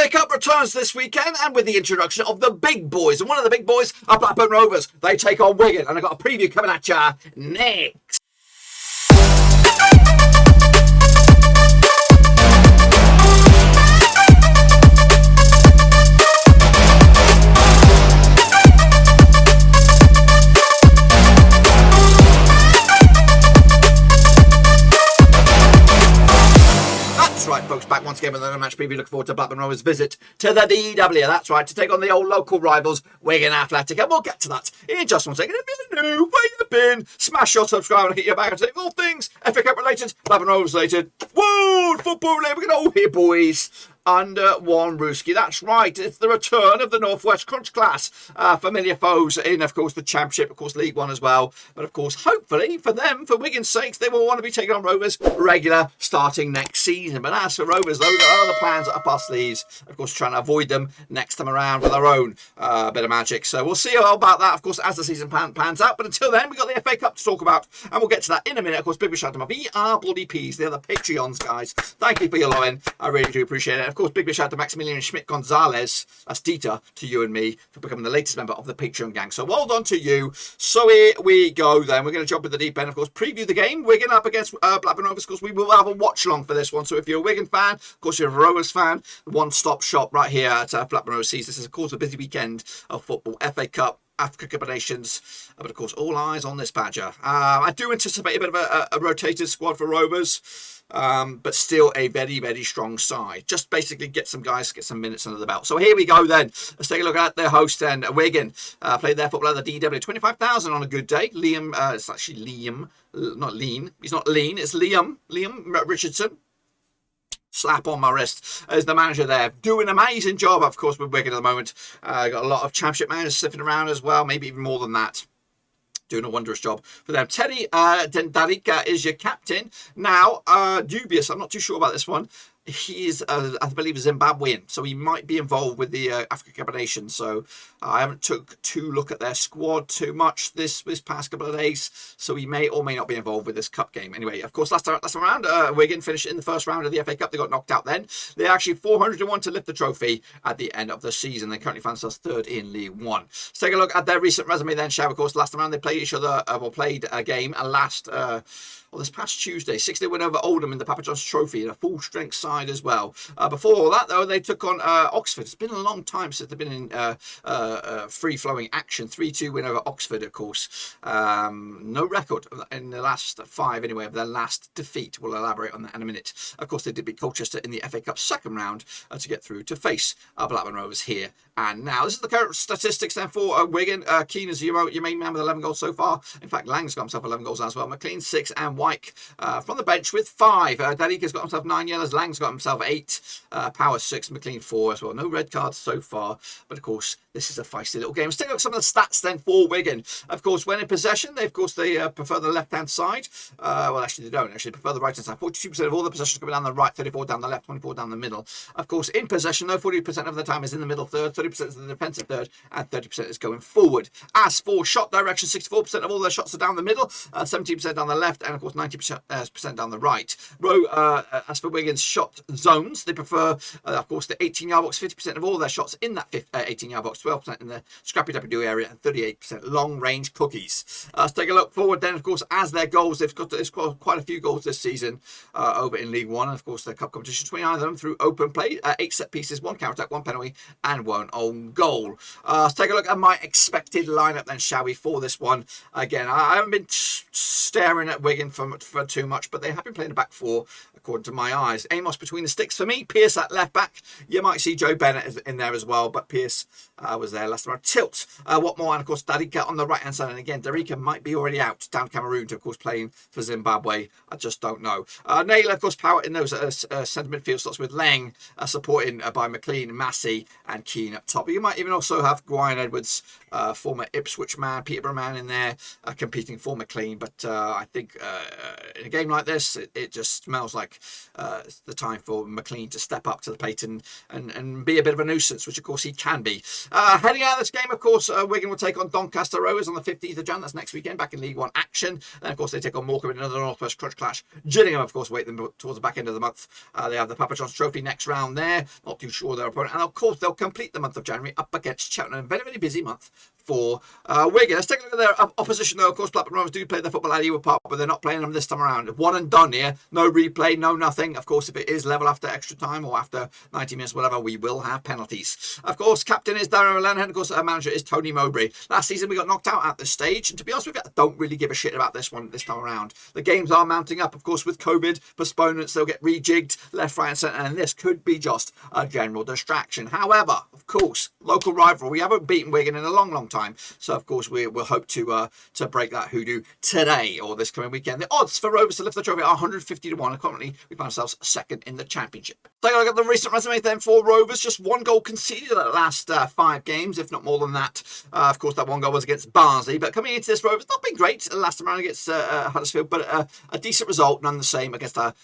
FA Cup returns this weekend, and with the introduction of the big boys. And one of the big boys are Blackburn Rovers. They take on Wigan, and I've got a preview coming at you next. Right, folks, back once again with another match preview. Looking forward to Blackburn Rovers' visit to the DW. That's right, to take on the old local rivals, Wigan Athletic. And we'll get to that in just one second. If you're new, where you been? Smash your subscribe and hit your back and take all things FA Cup related, Blackburn Rovers related, world football related. We're going to all here, boys. Under one Rooski. That's right. It's the return of the Northwest Crunch class. Familiar foes in, of course, the Championship, of course, League One as well. But, of course, hopefully, for them, for Wigan's sakes, they will want to be taking on Rovers regular starting next season. But as for Rovers, though, there are other plans up our sleeves. Of course, trying to avoid them next time around with our own bit of magic. So we'll see all about that, of course, as the season plans out. But until then, we've got the FA Cup to talk about. And we'll get to that in a minute. Of course, big shout out to my VR Bloody Peas. They're the Patreons, guys. Thank you for your login. I really do appreciate it. And of course, big shout out to Maximilian Schmidt-Gonzalez, that's Dieter, to you and me, for becoming the latest member of the Patreon gang. So well done to you. So here we go then. We're going to jump in the deep end, of course, preview the game. Wigan up against Blackburn Rovers. Of course, we will have a watch-along for this one. So if you're a Wigan fan, of course, you're a Rovers fan, one-stop shop right here at Blackburn Rovers. This is, of course, a busy weekend of football. FA Cup, Africa Cup of Nations, but of course, all eyes on this badger. I do anticipate a bit of a rotated squad for Rovers. But still a very, very strong side. Just basically get some guys, get some minutes under the belt. So here we go then. Let's take a look at their host then. Wigan played their football at the DW. 25,000 on a good day. Liam, it's actually Liam, not Lean. He's not Lean, it's Liam Richardson. Slap on my wrist as the manager there. Doing an amazing job, of course, with Wigan at the moment. Got a lot of Championship managers sniffing around as well, maybe even more than that. Doing a wondrous job for them. Teddy Dendarika is your captain. Now, dubious. I'm not too sure about this one. He is, I believe, a Zimbabwean, so he might be involved with the Africa Cup of Nations. So I haven't took to look at their squad too much this past couple of days, so he may or may not be involved with this cup game. Anyway, of course, last time around, Wigan finished in the first round of the FA Cup. They got knocked out then. They're actually 400-1 to lift the trophy at the end of the season. They currently find themselves third in League One. Let's take a look at their recent resume then, shall we? Of course, last time around they played each other, played a game this past Tuesday, 6-0 win over Oldham in the Papa John's Trophy, in a full-strength side as well. Before all that, though, they took on Oxford. It's been a long time since they've been in free-flowing action. 3-2 win over Oxford, of course. No record in the last 5, anyway, of their last defeat. We'll elaborate on that in a minute. Of course, they did beat Colchester in the FA Cup second round to get through to face Blackburn Rovers here and now. This is the current statistics then for Wigan. Keane is your main man with 11 goals so far. In fact, Lang's got himself 11 goals as well. McLean 6 and Wyke from the bench with 5. Darika's got himself 9 yellows. Lang's got himself 8. Power 6. McLean 4 as well. No red cards so far. But of course, this is a feisty little game. Let's take a look at some of the stats then for Wigan. Of course, when in possession, they prefer the left-hand side. Well, actually, they don't. Actually, prefer the right-hand side. 42% of all the possessions coming down the right, 34 down the left, 24 down the middle. Of course, in possession, though, 40% of the time is in the middle third, 30% is in the defensive third, and 30% is going forward. As for shot direction, 64% of all their shots are down the middle, 17% down the left, and of course 90% down the right. As for Wigan's shot zones, they prefer, of course, the 18-yard box, 50% of all their shots in that 18-yard box, 12% in the scrappy WD area, and 38% long-range cookies. Let's take a look forward then, of course, as their goals. They've got quite a few goals this season over in League One. And of course, their cup competition, 29 of them through open play, 8 set pieces, 1 counter-attack, 1 penalty, and 1 own goal. Let's take a look at my expected lineup then, shall we, for this one. Again, I haven't been staring at Wigan for too much, but they have been playing a back 4, according to my eyes. Amos between the sticks for me. Pierce at left back. You might see Joe Bennett in there as well, but Pierce was there last time. Tilt, Watmore, and of course Darika on the right hand side. And again, Darika might be already out down Cameroon to, of course, playing for Zimbabwe. I just don't know. Naylor, of course, power in those centre midfield slots with Lang supporting by McLean, Massey, and Keane up top. But you might even also have Gwyn Edwards, former Ipswich man, Peterborough man in there, competing for McLean. But I think in a game like this, it just smells like like it's the time for McLean to step up to the plate and be a bit of a nuisance, which of course he can be. Heading out of this game, of course, Wigan will take on Doncaster Rovers on the 15th of Jan. That's next weekend, back in League One action. Then, of course, they take on Morecambe in another Northwest Crunch clash. Gillingham, of course, wait them towards the back end of the month. They have the Papa John's Trophy next round there. Not too sure their opponent. And, of course, they'll complete the month of January up against Cheltenham. Very, very busy month for Wigan. Let's take a look at their opposition, though. Of course, Blackburn Rovers do play their football at Ewood Park, but they're not playing them this time around. One and done here. No replay, no nothing. Of course, if it is level after extra time or after 90 minutes, whatever, we will have penalties. Of course, captain is Darren Lenihan. Of course, our manager is Tony Mowbray. Last season, we got knocked out at this stage, and to be honest with you, I don't really give a shit about this one this time around. The games are mounting up, of course, with COVID postponements. They'll get rejigged left, right, and centre, and this could be just a general distraction. However, of course, local rivalry. We haven't beaten Wigan in a long, long time, so of course we'll hope to break that hoodoo today or this coming weekend. The odds for Rovers to lift the trophy are 150 to 1. And currently, we find ourselves second in the championship. Take a look at the recent resume then for Rovers. Just one goal conceded at the last 5 games, if not more than that. Of course, that one goal was against Barnsley. But coming into this, Rovers not been great last time around against Huddersfield, but a decent result, none the same, against a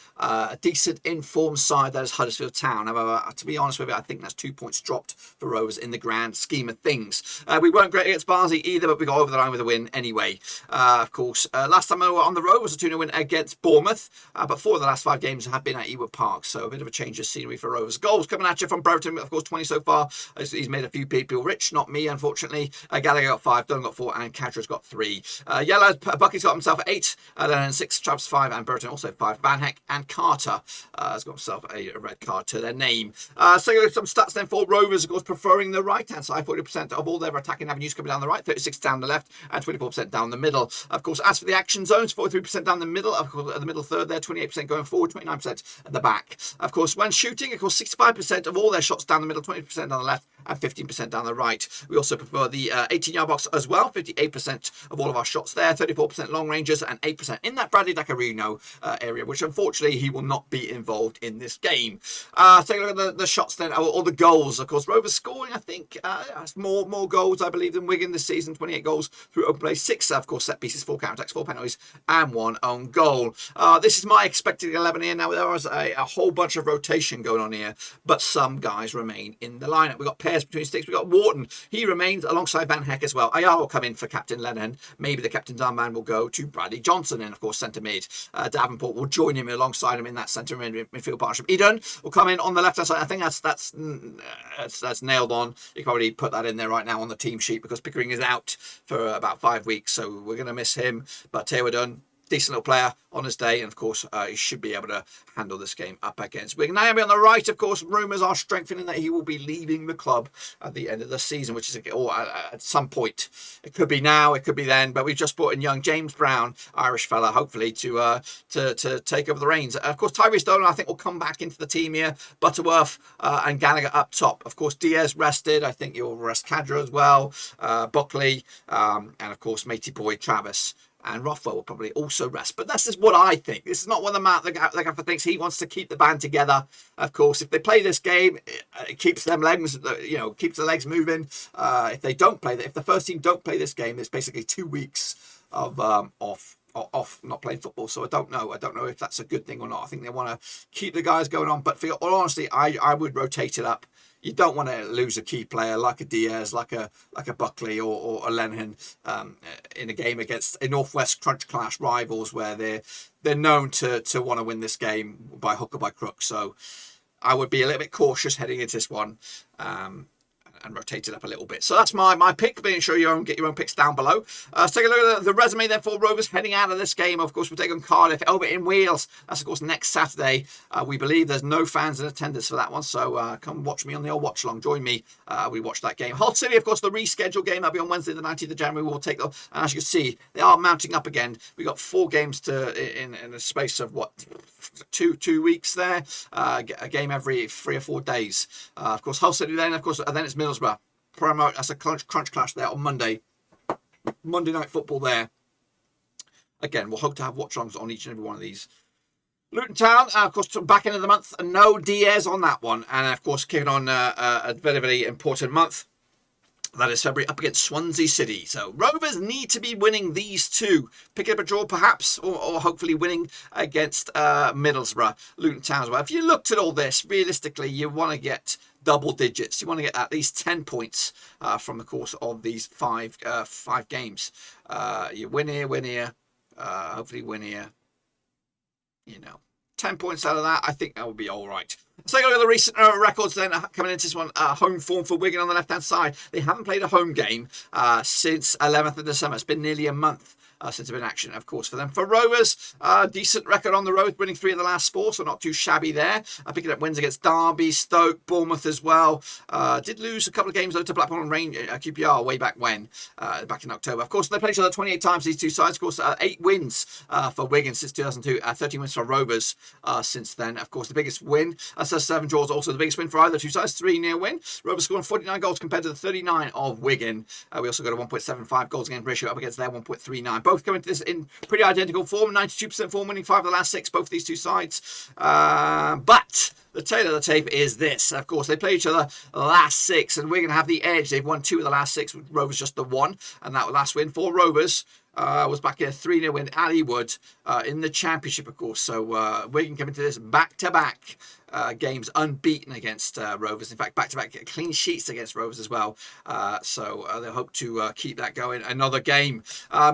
decent informed side that is Huddersfield Town. However, to be honest with you, I think that's 2 points dropped for Rovers in the grand scheme of things. We weren't great against Barnsley either, but we got over the line with a win anyway. Of course, last time we were on the road was a 2-0 win against Bournemouth, but 4 of the last 5 games have been at Ewood Park, so a bit of a change of scenery for Rovers. Goals coming at you from Brereton, of course, 20 so far. He's made a few people rich, not me, unfortunately. Gallagher got 5, Dunn got 4, and Cadra's got 3. Yellow, Bucky's got himself 8, then 6, Travis 5, and Brereton also 5. Van Heck and Carter has got himself a red card to their name. So some stats then for Rovers, of course, preferring the right-hand side. 40% of all their attacking avenues coming down the right, 36 down the left, and 24% down the middle. Of course, as for the action zones, 43% down the middle, of course, at the middle third there, 28% going forward, 29% at the back. Of course, when shooting, of course, 65% of all their shots down the middle, 20% down the left, and 15% down the right. We also prefer the 18-yard box as well, 58% of all of our shots there, 34% long ranges, and 8% in that Bradley Dacarino area, which unfortunately he will not be involved in this game. Take a look at the shots then, or the goals. Of course, Rovers scoring, I think, more goals, I believe, than Wigan this season. 28 goals through open play, 6, of course, set pieces, 4 counter-attacks, 4 penalties, and 1 own goal. This is my expected 11 here. Now, there was a whole bunch of rotation going on here, but some guys remain in the lineup. We've got pairs between sticks. We've got Wharton. He remains alongside Van Heck as well. Ayala will come in for Captain Lenihan. Maybe the captain's armband will go to Bradley Johnson, and of course, centre mid. Davenport will join him alongside him in that centre midfield partnership. Eden will come in on the left-hand side. I think that's nailed on. You can probably put that in there right now on the team sheet because Pickering is out for about 5 weeks, so we're going to miss him. But Taylor Dunn, decent little player on his day, and of course he should be able to handle this game up against Wigan. Naomi on the right, of course, rumours are strengthening that he will be leaving the club at the end of the season, which is at some point. It could be now, it could be then, but we've just brought in young James Brown, Irish fella, hopefully to take over the reins. Of course, Tyrese Dolan, I think, will come back into the team here. Butterworth and Gallagher up top. Of course, Diaz rested. I think you'll rest Cadra as well. Buckley, and of course, matey boy Travis. And Rothwell will probably also rest. But that's just what I think. This is not what the gaffer thinks. He wants to keep the band together. Of course, if they play this game, it keeps them legs, keeps the legs moving. If they don't play, if the first team don't play this game, it's basically 2 weeks of off not playing football. So I don't know if that's a good thing or not. I think they want to keep the guys going on. But for all honesty, I would rotate it up. You don't want to lose a key player like a Diaz, like a Buckley or a Lenihan in a game against a Northwest Crunch Clash rivals where they're known to want to win this game by hook or by crook. So I would be a little bit cautious heading into this one. And rotate it up a little bit. So that's my pick. Being sure you get your own picks down below. Let's take a look at the resume then for Rovers heading out of this game. Of course, we'll take on Cardiff over in Wales. That's of course next Saturday. We believe there's no fans in attendance for that one, so come watch me on the old watch along. Join me. We watch that game. Hull City, of course, the rescheduled game that'll be on Wednesday, the 19th of January. We'll take them, and as you can see, they are mounting up again. We got 4 games in a space of what, two weeks there. A game every 3 or 4 days. Of course, Hull City then, of course, and then it's Middlesbrough. That's a crunch clash there on Monday night football there. Again, we'll hope to have watch-alongs on each and every one of these. Luton Town, of course, back end of the month, no Diaz on that one, and of course kicking on a very, very important month. That is February up against Swansea City. So Rovers need to be winning these two. Picking up a draw perhaps, or hopefully winning against Middlesbrough, Luton Town as well. If you looked at all this, realistically, you want to get double digits. You want to get at least 10 points from the course of these five games. You win here, hopefully win here. 10 points out of that, I think that would be all right. So take a look at the recent records then coming into this one. Home form for Wigan on the left-hand side. They haven't played a home game since 11th of December. It's been nearly a month since they've been in action, of course, for them. For Rovers, decent record on the road, winning 3 of the last 4, so not too shabby there. Picking up wins against Derby, Stoke, Bournemouth as well. Did lose a couple of games though to Blackburn and QPR way back when, back in October. Of course, they played each other 28 times, these two sides. Of course, 8 wins for Wigan since 2002, 13 wins for Rovers since then. Of course, the biggest win, so 7 draws, also the biggest win for either two sides, 3-0 win. Rovers scoring 49 goals compared to the 39 of Wigan. We also got a 1.75 goals against ratio up against their 1.39. Both coming to this in pretty identical form, 92% form, winning 5 of the last 6, both of these two sides. But the tail of the tape is this. Of course, they play each other last 6, and Wigan have the edge. They've won 2 of the last 6, with Rovers just the 1, and that last win for Rovers was back in a 3-0 win at Wood in the Championship, of course. So Wigan coming to this back-to-back games unbeaten against Rovers. In fact, back-to-back clean sheets against Rovers as well. So they hope to keep that going. Another game.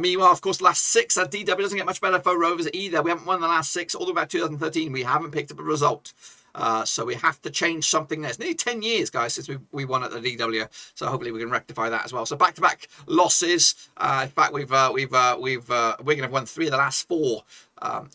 Meanwhile, of course, last 6 at DW doesn't get much better for Rovers either. We haven't won the last 6 all the way back to 2013. We haven't picked up a result. So we have to change something there. It's nearly 10 years, guys, since we won at the DW. So hopefully we can rectify that as well. So back-to-back losses. In fact, Wigan have won 3 of the last 4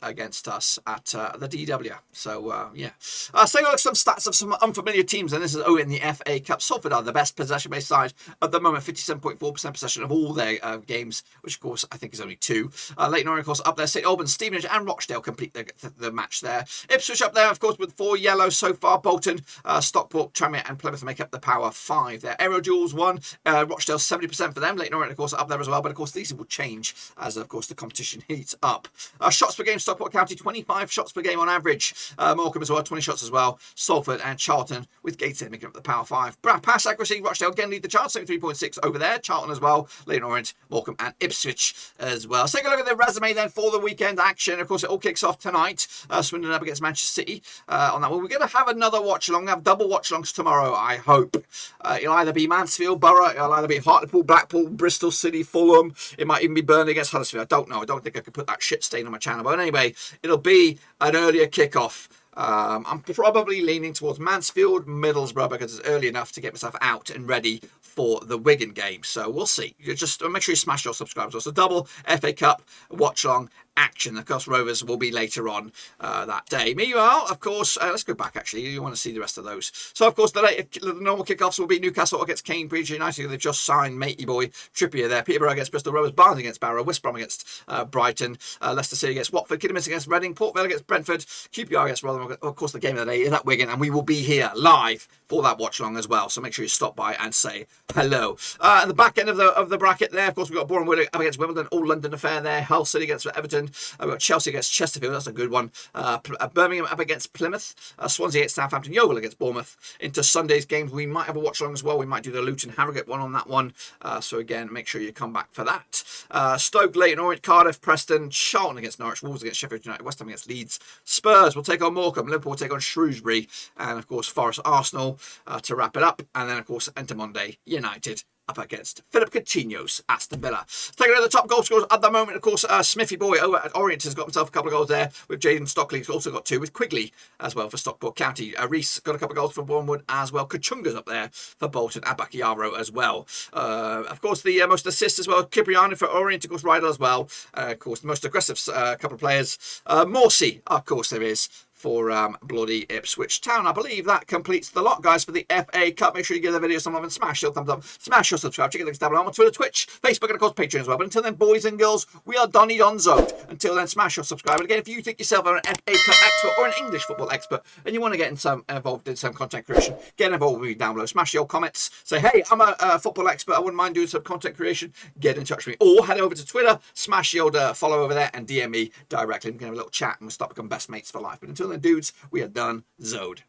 against us at the DW. So yeah. So take a look at some stats of some unfamiliar teams, and this is in the FA Cup. Salford are the best possession-based side at the moment, 57.4% possession of all their games, which of course I think is only 2. Leighton Orient, of course, up there. St Albans, Stevenage, and Rochdale complete the match there. Ipswich up there, of course, with 4 yellows so far. Bolton, Stockport, Tranmere, and Plymouth make up the power 5 there. Aero Duels 1. Rochdale 70% for them. Leighton Orient, of course, up there as well. But of course, these will change as, of course, the competition heats up. Shots per game, Stockport County 25 shots per game on average. Morecambe as well, 20 shots as well. Salford and Charlton with Gateshead making up the power 5. Pass accuracy, Rochdale again lead the chart, 73.6 over there. Charlton as well, Leighton Orient, Morecambe and Ipswich as well. Let's take a look at the resume then for the weekend action. Of course, it all kicks off tonight. Swindon up against Manchester City on that one. We're going to have another watch along. We'll have double watch alongs tomorrow, I hope. It'll either be Mansfield, Borough, it'll either be Hartlepool, Blackpool, Bristol City, Fulham. It might even be Burnley against Huddersfield. I don't know. I don't think I could put that shit stain on my channel. But anyway, it'll be an earlier kickoff. I'm probably leaning towards Mansfield, Middlesbrough, because it's early enough to get myself out and ready for the Wigan game. So we'll see. You just make sure you smash your subscribers. Also, double FA Cup watch along action. Of course, Rovers will be later on that day. Meanwhile, of course, let's go back actually. You want to see the rest of those. So, of course, the normal kickoffs will be Newcastle against Cambridge United. They've just signed matey boy Trippier there. Peterborough against Bristol Rovers. Barnes against Barrow. West Brom against Brighton. Leicester City against Watford. Kidderminster against Reading. Port Vale against Brentford. QPR against Rotherham. Of course, the game of the day is at Wigan, and we will be here live for that watch along as well. So make sure you stop by and say hello. At the back end of the bracket there, of course, we've got Boreham Wood up against Wimbledon. All London affair there. Hull City against Everton. We've got Chelsea against Chesterfield. That's a good one. Birmingham up against Plymouth. Swansea against Southampton. Yeovil against Bournemouth. Into Sunday's games, we might have a watch along as well. We might do the Luton Harrogate one on that one. So again, make sure you come back for that. Stoke, Leighton Orient, Cardiff, Preston, Charlton against Norwich, Wolves against Sheffield United, West Ham against Leeds. Spurs will take on Morecambe. Liverpool will take on Shrewsbury. And of course, Forest, Arsenal to wrap it up. And then, of course, enter Monday, United up against Philip Coutinho's Aston Villa. Taking over the top goal scorers at the moment, of course, Smithy Boy over at Orient has got himself a couple of goals there, with Jaden Stockley who's also got 2, with Quigley as well for Stockport County. Reese got a couple of goals for Bournemouth as well. Kachunga's up there for Bolton, and Bakayaro as well. Of course, the most assists as well, Cipriano for Orient, of course, Rydell as well. Of course, the most aggressive couple of players, Morsey, of course, there is for bloody Ipswich Town. I believe that completes the lot, guys, for the FA Cup. Make sure you give the video some love and smash your thumbs up, smash your subscribe, check the links down below on Twitter, Twitch, Facebook, and of course Patreon as well. But until then, boys and girls, we are Donny Donzo. Until then, smash your subscribe. And again, if you think yourself are an FA Cup expert or an English football expert and you want to get involved in some content creation, get involved with me down below. Smash your comments. Say, hey, I'm a football expert. I wouldn't mind doing some content creation. Get in touch with me. Or head over to Twitter, smash the old follow over there, and DM me directly. We can have a little chat and we'll start becoming best mates for life. But until then, dudes, we are done. Zode.